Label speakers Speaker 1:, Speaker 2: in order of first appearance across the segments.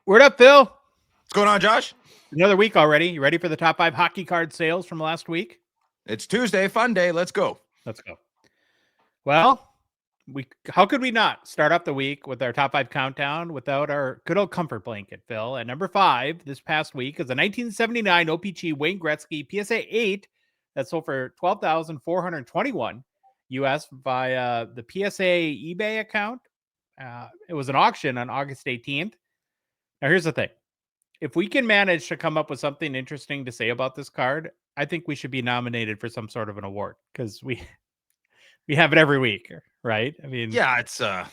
Speaker 1: Word up, Phil?
Speaker 2: What's going on, Josh?
Speaker 1: Another week already. You ready for the top 5 hockey card sales from last week?
Speaker 2: It's Tuesday, fun day. Let's go.
Speaker 1: Let's go. Well, how could we not start off the week with our top 5 countdown without our good old comfort blanket, Phil? At number 5 this past week is a 1979 O-Pee-Chee Wayne Gretzky PSA 8 that sold for $12,421 US via the PSA eBay account. It was an auction on August 18th. Now, here's the thing. If we can manage to come up with something interesting to say about this card, I think we should be nominated for some sort of an award because we have it every week, right? I mean,
Speaker 2: yeah, it's a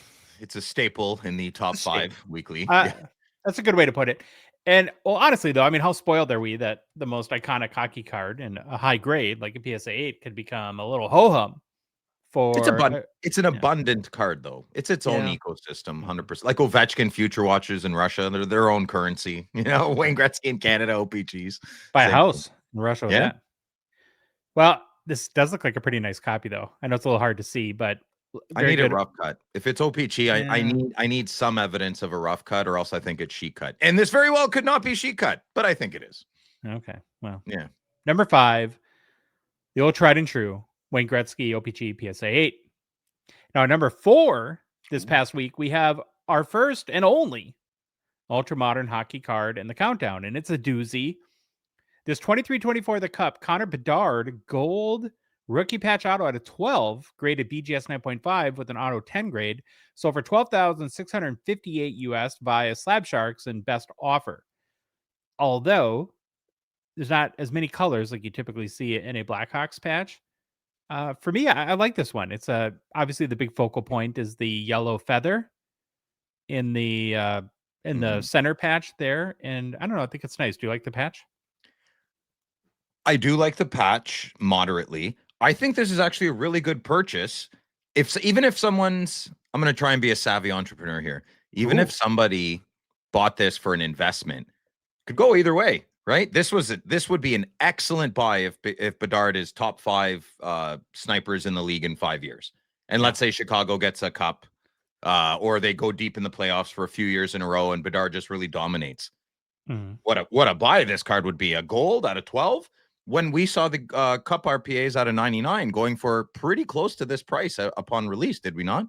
Speaker 2: staple in the top 5 weekly.
Speaker 1: That's a good way to put it. And well, honestly, though, I mean, how spoiled are we that the most iconic hockey card and a high grade like a PSA 8 could become a little ho hum?
Speaker 2: It's an abundant card, though. It's its own ecosystem, 100%. Like Ovechkin future watchers in Russia, they're their own currency. Wayne Gretzky in Canada, O-Pee-Chees.
Speaker 1: Buy a house in Russia with
Speaker 2: Yeah.
Speaker 1: that. Well, this does look like a pretty nice copy, though. I know it's a little hard to see, but
Speaker 2: I need a rough cut. If it's O-Pee-Chee, I need some evidence of a rough cut, or else I think it's sheet cut. And this very well could not be sheet cut, but I think it is.
Speaker 1: Okay. Well,
Speaker 2: yeah.
Speaker 1: Number 5, the old tried and true Wayne Gretzky O-Pee-Chee PSA 8. Now, at number 4 this past week, we have our first and only ultra modern hockey card in the countdown, and it's a doozy. This 23-24 The Cup Connor Bedard gold rookie patch auto at a 12, graded BGS 9.5 with an auto 10 grade, sold for $12,658 US via Slab Sharks and best offer. Although there's not as many colors like you typically see in a Blackhawks patch. For me, I like this one. It's obviously the big focal point is the yellow feather in the center patch there, and I don't know. I think it's nice. Do you like the patch?
Speaker 2: I do like the patch moderately. I think this is actually a really good purchase. Even if someone's, I'm going to try and be a savvy entrepreneur here. Even if somebody bought this for an investment, could go either way. Right, this would be an excellent buy if Bedard is top 5 snipers in the league in 5 years, and let's say Chicago gets a cup, or they go deep in the playoffs for a few years in a row, and Bedard just really dominates. What a buy this card would be! A gold out of 12. When we saw the cup RPAs out of 99 going for pretty close to this price upon release, did we not?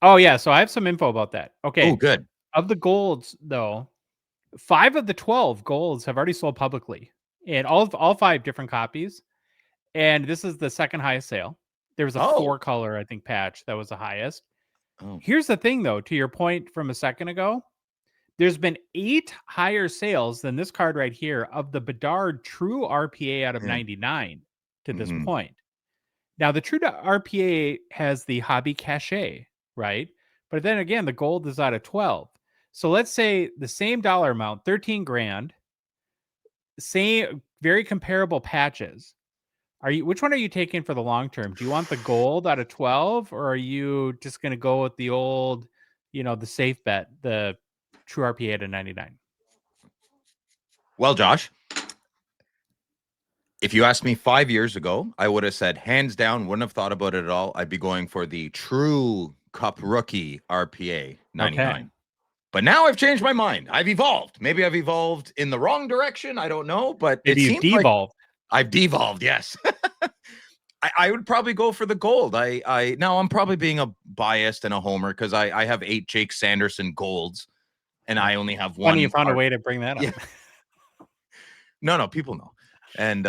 Speaker 1: Oh yeah, so I have some info about that. Okay,
Speaker 2: oh good.
Speaker 1: Of the golds though, 5 of the 12 golds have already sold publicly in all 5 different copies. And this is the second highest sale. There was a 4-color, I think, patch that was the highest. Here's the thing, though, to your point from a second ago, there's been 8 higher sales than this card right here of the Bedard True RPA out of 99 to this point. Now, the True RPA has the hobby cachet, right? But then again, the gold is out of 12. So let's say the same dollar amount, 13 grand, same, very comparable patches. Which one are you taking for the long term? Do you want the gold out of 12, or are you just going to go with the old, the safe bet, the True RPA to 99?
Speaker 2: Well, Josh, if you asked me 5 years ago, I would have said hands down, wouldn't have thought about it at all. I'd be going for the True Cup Rookie RPA 99. Okay. But now I've changed my mind. I've evolved. Maybe I've evolved in the wrong direction. I don't know, but
Speaker 1: maybe you've devolved.
Speaker 2: I've devolved. Yes. I would probably go for the gold. Now I'm probably being a biased and a homer because I have 8 Jake Sanderson golds and I only have 1.
Speaker 1: Funny you found a way to bring that up.
Speaker 2: Yeah. No, people know. And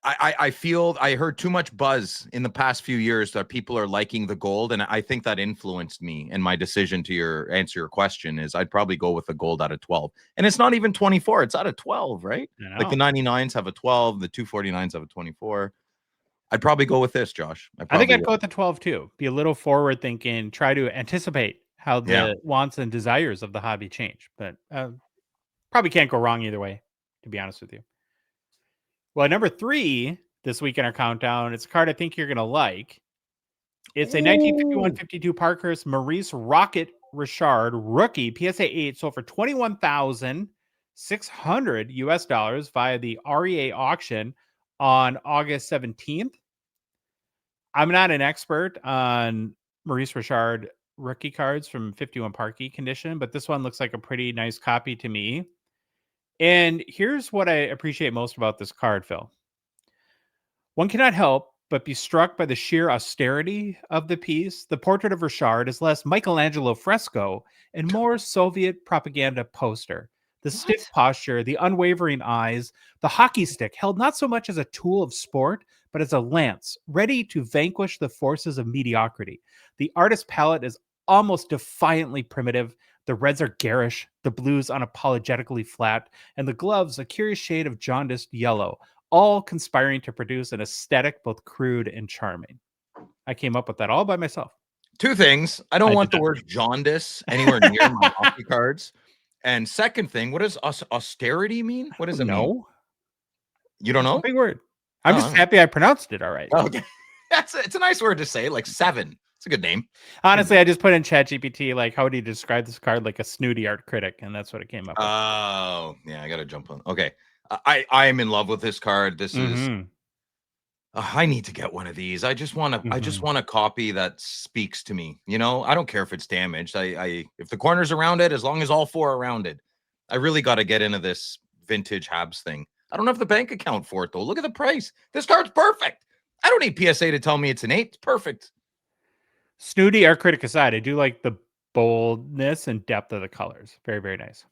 Speaker 2: I feel I heard too much buzz in the past few years that people are liking the gold, and I think that influenced me. And my decision to answer your question is I'd probably go with the gold out of 12. And it's not even 24; it's out of 12, right? Like the 99s have a 12, the 249s have a 24. I'd probably go with this, Josh.
Speaker 1: I think I'd go with the 12 too. Be a little forward thinking, try to anticipate how the wants and desires of the hobby change. But probably can't go wrong either way, to be honest with you. Well, number 3 this week in our countdown, it's a card I think you're going to like. It's a 1951-52 Parkhurst Maurice Richard rookie PSA 8 sold for $21,600 US via the REA auction on August 17th. I'm not an expert on Maurice Richard rookie cards from 51 Parkey condition, but this one looks like a pretty nice copy to me. And here's what I appreciate most about this card, Phil. One cannot help but be struck by the sheer austerity of the piece. The portrait of Richard is less Michelangelo fresco and more Soviet propaganda poster. The stiff posture, the unwavering eyes, the hockey stick held not so much as a tool of sport, but as a lance, ready to vanquish the forces of mediocrity. The artist's palette is almost defiantly primitive. The reds are garish, the blues unapologetically flat, and the gloves a curious shade of jaundiced yellow, all conspiring to produce an aesthetic both crude and charming. I came up with that all by myself.
Speaker 2: Two things. I don't want the word jaundice anywhere near my hockey cards. And second thing, what does austerity mean? What does it mean? You don't know?
Speaker 1: It's a big word. I'm just happy I pronounced it all right.
Speaker 2: Okay. It's a nice word to say, like 7. It's a good name.
Speaker 1: Honestly, I just put in ChatGPT, like, how would you describe this card? Like a snooty art critic, and that's what it came up with.
Speaker 2: Oh, yeah, I got to jump on. Okay. I am in love with this card. This is I need to get one of these. I just want a copy that speaks to me. You know, I don't care if it's damaged. If the corner's around it, as long as all 4 are around it. I really got to get into this vintage Habs thing. I don't have the bank account for it though. Look at the price. This card's perfect. I don't need PSA to tell me it's an 8. It's perfect.
Speaker 1: Snooty art critic aside, I do like the boldness and depth of the colors. Very, very nice.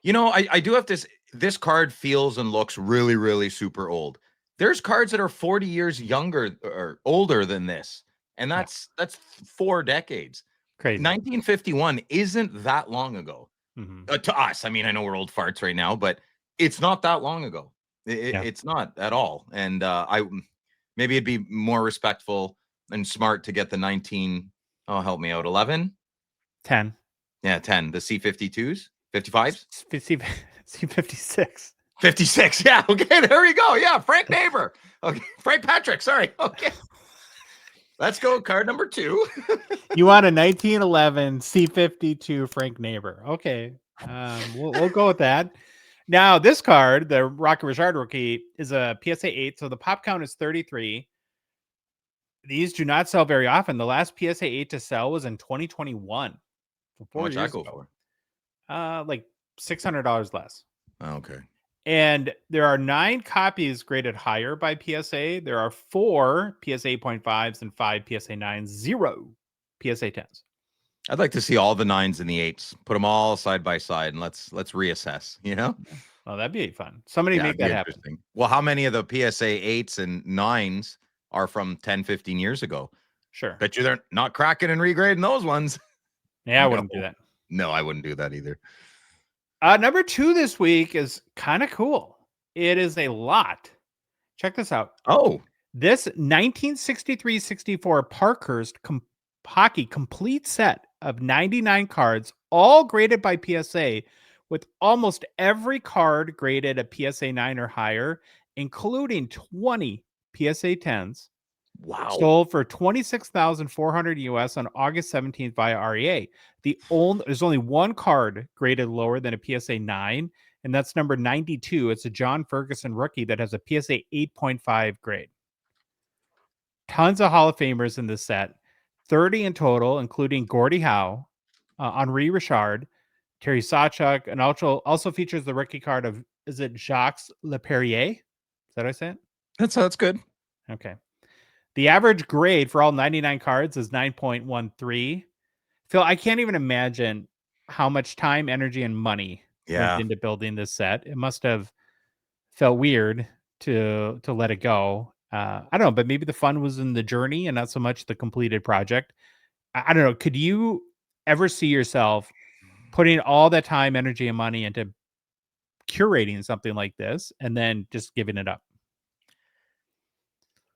Speaker 2: You know, I do have this card feels and looks really, really super old. There's cards that are 40 years younger or older than this. And that's 4 decades.
Speaker 1: Crazy.
Speaker 2: 1951 isn't that long ago. To us. I mean, I know we're old farts right now, but it's not that long ago. It's not at all. And maybe it'd be more respectful and smart to get the help me out, 11?
Speaker 1: 10.
Speaker 2: Yeah, 10. The C52s? 55s?
Speaker 1: C56.
Speaker 2: 56. Yeah. Okay. There we go. Yeah. Frank Neighbor. Okay. Frank Patrick. Sorry. Okay. Let's go. Card number 2.
Speaker 1: You want a 1911 C52 Frank Neighbor. Okay. We'll go with that. Now, this card, the Rocket Richard rookie, is a PSA 8. So the pop count is 33. These do not sell very often. The last PSA 8 to sell was in 2021. So 4 years ago. For? Like $600 less.
Speaker 2: Okay.
Speaker 1: And there are 9 copies graded higher by PSA. There are 4 PSA 8.5s and 5 PSA 9s, 0 PSA 10s.
Speaker 2: I'd like to see all the 9s and the 8s. Put them all side by side and let's reassess, you know?
Speaker 1: Oh, that'd be fun. Somebody make that happen.
Speaker 2: Well, how many of the PSA 8s and 9s are from 10, 15 years ago?
Speaker 1: Sure.
Speaker 2: Bet you they're not cracking and regrading those ones.
Speaker 1: Yeah, I wouldn't do that.
Speaker 2: No, I wouldn't do that either.
Speaker 1: Number 2 this week is kind of cool. It is a lot. Check this out.
Speaker 2: Oh.
Speaker 1: This 1963-64 Parkhurst hockey complete set of 99 cards, all graded by PSA, with almost every card graded a PSA 9 or higher, including 20 PSA 10s.
Speaker 2: Wow.
Speaker 1: Sold for $26,400 US on August 17th via REA. There's only one card graded lower than a PSA 9, and that's number 92. It's a John Ferguson rookie that has a PSA 8.5 grade. Tons of Hall of Famers in this set, 30 in total, including Gordie Howe, Henri Richard, Terry Sawchuk, and also features the rookie card of, is it Jacques Leperrier? Is that how I say it?
Speaker 2: That's good.
Speaker 1: Okay. The average grade for all 99 cards is 9.13. Phil, I can't even imagine how much time, energy, and money went into building this set. It must have felt weird to let it go. I don't know, but maybe the fun was in the journey and not so much the completed project. I don't know. Could you ever see yourself putting all that time, energy, and money into curating something like this and then just giving it up?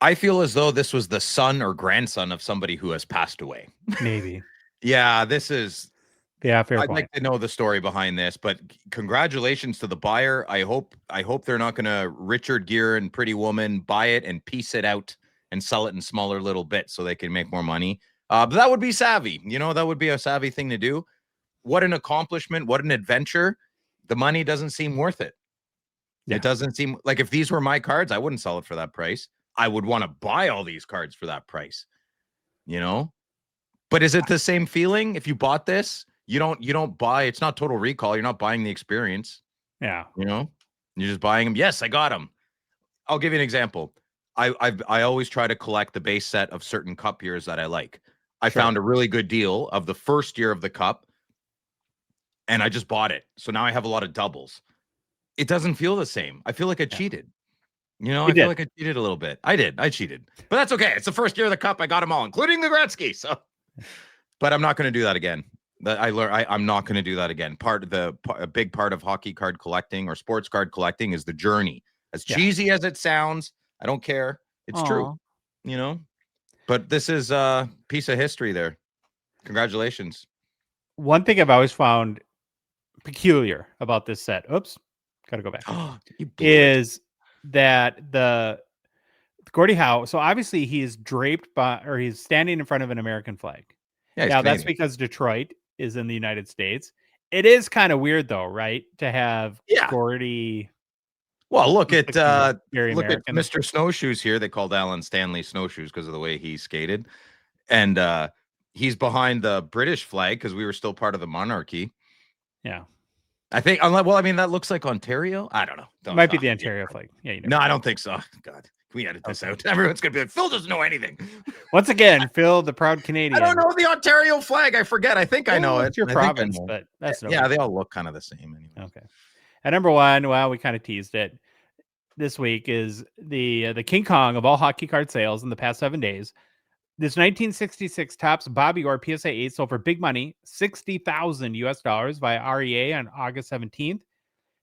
Speaker 2: I feel as though this was the son or grandson of somebody who has passed away.
Speaker 1: Maybe.
Speaker 2: Yeah, this is.
Speaker 1: Yeah, fair
Speaker 2: I'd
Speaker 1: point.
Speaker 2: like to know the story behind this, but congratulations to the buyer. I hope they're not going to Richard Gere and Pretty Woman buy it and piece it out and sell it in smaller little bits so they can make more money. But that would be savvy. You know, that would be a savvy thing to do. What an accomplishment. What an adventure. The money doesn't seem worth it. Yeah. It doesn't seem like if these were my cards, I wouldn't sell it for that price. I would want to buy all these cards for that price, you know? But is it the same feeling? If you bought this, you don't buy. It's not Total Recall. You're not buying the experience.
Speaker 1: Yeah.
Speaker 2: You're just buying them. Yes, I got them. I'll give you an example. I always try to collect the base set of certain cup years that I like. I found a really good deal of the first year of the cup, and I just bought it. So now I have a lot of doubles. It doesn't feel the same. I feel like I cheated. I feel like I cheated a little bit. I did. I cheated. But that's okay. It's the first year of the cup. I got them all, including the Gretzky. So, but I'm not going to do that again. I'm not going to do that again. A big part of hockey card collecting or sports card collecting is the journey. As cheesy as it sounds, I don't care. It's true. But this is a piece of history there. Congratulations.
Speaker 1: One thing I've always found peculiar about this set, oops, gotta go back, is that the Gordie Howe, so obviously he's draped he's standing in front of an American flag.
Speaker 2: Yeah,
Speaker 1: now that's because Detroit is in the United States. It is kind of weird though, right? To have Gordie.
Speaker 2: Well, look at Mr. Snowshoes here. They called Alan Stanley Snowshoes because of the way he skated. And he's behind the British flag because we were still part of the monarchy.
Speaker 1: Yeah.
Speaker 2: I think, well, I mean, that looks like Ontario. I don't know.
Speaker 1: It might be the Ontario flag. Yeah.
Speaker 2: No, I don't think so. God, can we edit this out? Everyone's going to be like, Phil doesn't know anything.
Speaker 1: Once again, Phil, the proud Canadian.
Speaker 2: I don't know the Ontario flag. I forget. I think I know it.
Speaker 1: It's your province, but that's no
Speaker 2: they all look kind of the same anyway.
Speaker 1: Okay. At number one, well, we kind of teased it. This week is the King Kong of all hockey card sales in the past 7 days. This 1966 Topps Bobby Orr PSA 8 sold for big money, $60,000 via REA on August 17th.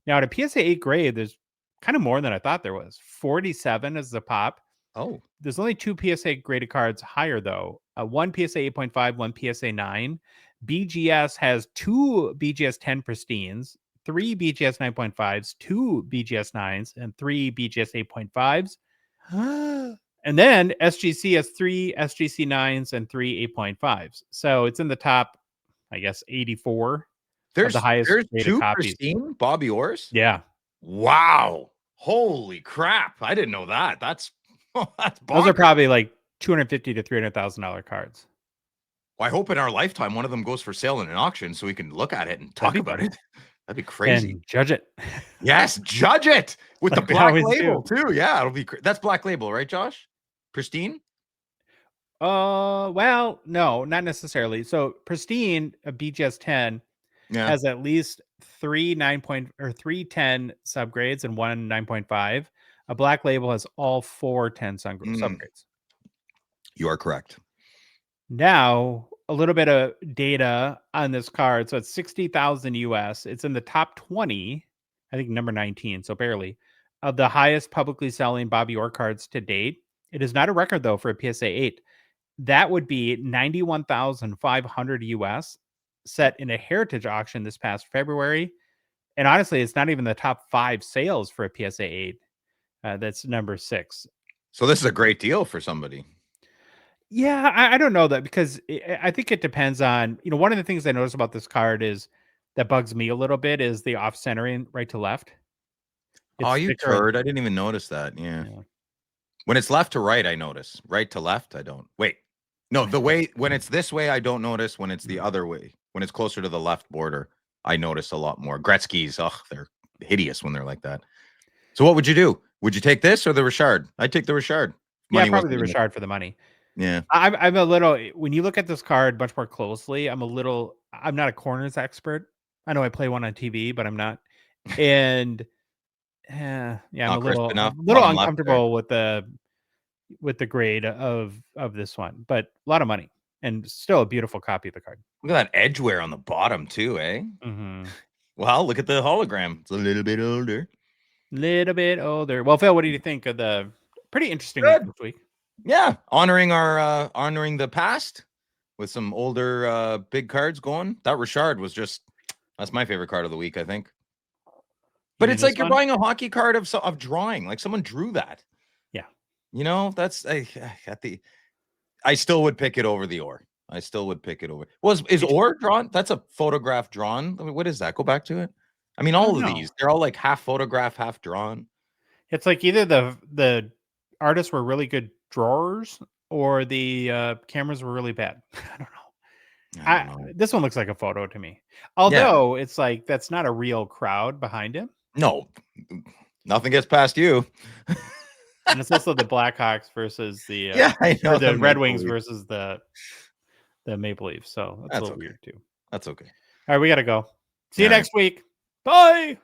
Speaker 1: Now, at a PSA 8 grade, there's kind of more than I thought there was. 47 is the pop.
Speaker 2: Oh.
Speaker 1: There's only 2 PSA graded cards higher, though. One PSA 8.5, one PSA 9. BGS has 2 BGS 10 pristines, 3 BGS 9.5s, 2 BGS 9s, and 3 BGS 8.5s. And then SGC has 3 SGC 9s and 3 8.5s. So it's in the top, I guess, 84.
Speaker 2: There's
Speaker 1: the highest.
Speaker 2: There's 2 pristine Bobby Orrs?
Speaker 1: Yeah.
Speaker 2: Wow. Holy crap. I didn't know that. That's bonkers.
Speaker 1: Those are probably like $250,000 to $300,000 cards.
Speaker 2: Well, I hope in our lifetime one of them goes for sale in an auction so we can look at it and talk about it. That'd be crazy.
Speaker 1: And judge it.
Speaker 2: Yes, judge it with the black label too. Yeah, it'll be. That's black label, right, Josh? Pristine.
Speaker 1: Well, no, not necessarily. So pristine, a BGS 10 has at least 3 10 subgrades and 1 9.5. A black label has all 4 10 subgrades.
Speaker 2: You are correct.
Speaker 1: Now, a little bit of data on this card. So it's 60,000 US. It's in the top 20, I think number 19, so barely, of the highest publicly selling Bobby Orr cards to date. It is not a record, though, for a PSA 8. That would be 91,500 US, set in a heritage auction this past February. And honestly, it's not even the top 5 sales for a PSA 8. That's number 6.
Speaker 2: So this is a great deal for somebody.
Speaker 1: Yeah, I don't know that, because I think it depends on, one of the things I noticed about this card is that bugs me a little bit is the off centering right to left.
Speaker 2: Oh, you turd. I didn't even notice that. Yeah. When it's left to right, I notice. Right to left, I don't. Wait. No, when it's this way, I don't notice. When it's the other way, when it's closer to the left border, I notice a lot more. Gretzky's, they're hideous when they're like that. So what would you do? Would you take this or the Richard? I'd take the Richard.
Speaker 1: Yeah, probably the Richard for the money.
Speaker 2: Yeah.
Speaker 1: I'm a little, when you look at this card much more closely, I'm not a corners expert. I know I play one on TV, but I'm not. And I'm a little uncomfortable with the grade of this one, but a lot of money and still a beautiful copy of the card.
Speaker 2: Look at that edge wear on the bottom too, eh?
Speaker 1: Mm-hmm.
Speaker 2: Well, look at the hologram. It's a little bit older.
Speaker 1: Well, Phil, what do you think of the pretty interesting week this week?
Speaker 2: Yeah, honoring the past with some older big cards going. That Richard was that's my favorite card of the week, I think. But it's like you're buying a hockey card of drawing, like someone drew that.
Speaker 1: Yeah,
Speaker 2: that's I still would pick it over the Orr. I still would pick it over. Is Orr drawn? That's a photograph drawn. I mean, what is that? Go back to it. I mean, all of these, they're all like half photograph, half drawn.
Speaker 1: It's like either the artists were really good drawers or the cameras were really bad. I don't know.
Speaker 2: I don't know.
Speaker 1: This one looks like a photo to me. Although it's like that's not a real crowd behind him.
Speaker 2: No, nothing gets past you.
Speaker 1: And it's also the Blackhawks versus the
Speaker 2: I know,
Speaker 1: or the Red
Speaker 2: Maple
Speaker 1: Wings
Speaker 2: Leafs.
Speaker 1: versus the Maple Leafs. So that's a little weird too.
Speaker 2: That's okay.
Speaker 1: All right, we gotta go. See you next week. Bye.